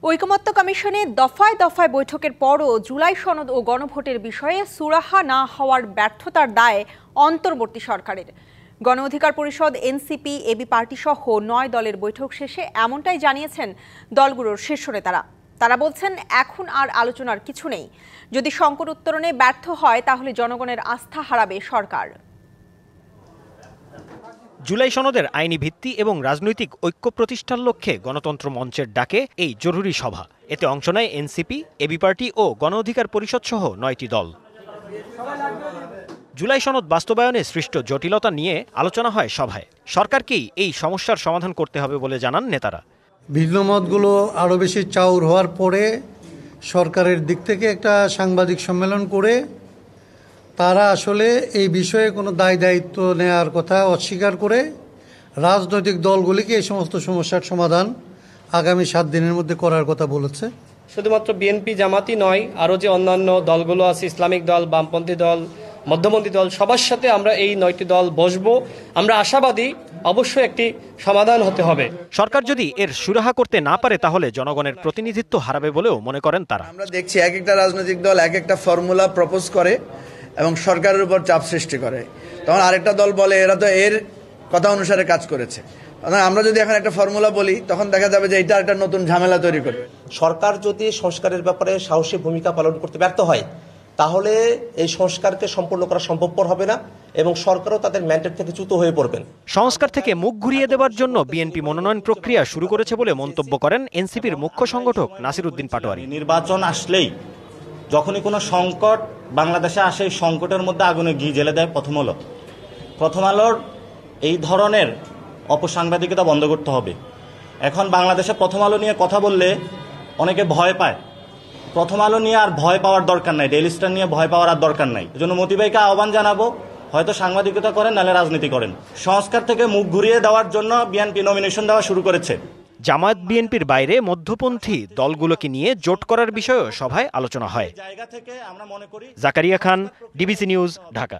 ঐকমত্য কমিশনে দফায় দফায় বৈঠকের পরও জুলাই সনদ ও গণভোটের বিষয়ে সুরাহা না হওয়ার ব্যর্থতার দায় অন্তর্বর্তী সরকারের। গণ অধিকার পরিষদ, এনসিপি, এবি পার্টি সহ ৯ দলের বৈঠক শেষে এমনটাই জানিয়েছেন দলগুলোর শীর্ষ নেতারা। তারা বলছেন, এখন আর আলোচনার কিছু নেই। যদি সংকট উত্তরণে ব্যর্থ হয় তাহলে জনগণের আস্থা হারাবে সরকার। জুলাই সনদের আইনি ভিত্তি এবং রাজনৈতিক ঐক্য প্রতিষ্ঠার লক্ষ্যে গণতন্ত্র মঞ্চের ডাকে এই জরুরি সভা। এতে অংশ নেয় এনসিপি, এবি পার্টি ও গণ অধিকার পরিষদ সহ ৯টি দল। জুলাই সনদ বাস্তবায়নে সৃষ্ট জটিলতা নিয়ে আলোচনা হয় সভায়। সরকারকেই এই সমস্যার সমাধান করতে হবে বলে জানান নেতারা। ভিন্ন মতগুলো আরও বেশি চাউর হওয়ার পরে সরকারের দিক থেকে একটা সাংবাদিক সম্মেলন করে তারা আসলে এই বিষয়ে কোনো দায় দায়িত্ব নেওয়ার কথা অস্বীকার করে রাজনৈতিক দলগুলিকে এই সমস্ত সমস্যার সমাধান আগামী ৭ দিনের মধ্যে করার কথা বলেছে। শুধুমাত্র বিএনপি জামাতই নয়, আরও যে অন্যান্য দলগুলো আছে, ইসলামিক দল, বামপন্থী দল, মধ্যপন্থী দল, সবার সাথে আমরা এই ৯টি দল বসবো। আমরা আশাবাদী অবশ্যই একটি সমাধান হতে হবে। সরকার যদি এর সুরাহা করতে না পারে তাহলে জনগণের প্রতিনিধিত্ব হারাবে বলেও মনে করেন তারা। আমরা দেখছি এক একটা রাজনৈতিক দল এক একটা ফর্মুলা প্রপোজ করে এবং সরকারের উপর চাপ সৃষ্টি করে। তখন আরেকটা দল বলে এরা তো এর কথা অনুসারে কাজ করেছে। আমরা যদি এখন একটা ফর্মুলা বলি তখন দেখা যাবে যে এটা একটা নতুন ঝামেলা তৈরি করবে। সরকার যদি সংস্কারের ব্যাপারে সাহসী ভূমিকা পালন করতে ব্যর্থ হয় তাহলে এই সংস্কারকে সম্পূর্ণ করা সম্ভবপর হবে না এবং সরকারও তাদের ম্যান্ডেট থেকে চ্যুত হয়ে পড়বেন। সংস্কার থেকে মুখ ঘুরিয়ে দেওয়ার জন্য বিএনপি মনোনয়ন প্রক্রিয়া শুরু করেছে বলে মন্তব্য করেন এনসিপির মুখ্য সংগঠক নাসির উদ্দিন পাটোয়ারি। নির্বাচন আসলেই যখনই কোনো সংকট বাংলাদেশে আসে, এই সংকটের মধ্যে আগুনে ঘি জ্বেলে দেয় প্রথম আলোর এই ধরনের অপসাংবাদিকতা বন্ধ করতে হবে। এখন বাংলাদেশে প্রথম আলো নিয়ে কথা বললে অনেকে ভয় পায়। প্রথম আলো নিয়ে আর ভয় পাওয়ার দরকার নাই, ডেইলি স্টার নিয়ে ভয় পাওয়ার আর দরকার নাই। এজন্য মতি ভাইকে আহ্বান জানাবো, হয়তো সাংবাদিকতা করেন নাহলে রাজনীতি করেন। সংস্কার থেকে মুখ ঘুরিয়ে দেওয়ার জন্য বিএনপি নমিনেশন দেওয়া শুরু করেছে। জামায়াত বিএনপির বাইরে মধ্যপন্থী দলগুলোকে নিয়ে জোট করার বিষয়েও সভায় আলোচনা হয়। জাকারিয়া খান, ডিবিসি নিউজ, ঢাকা।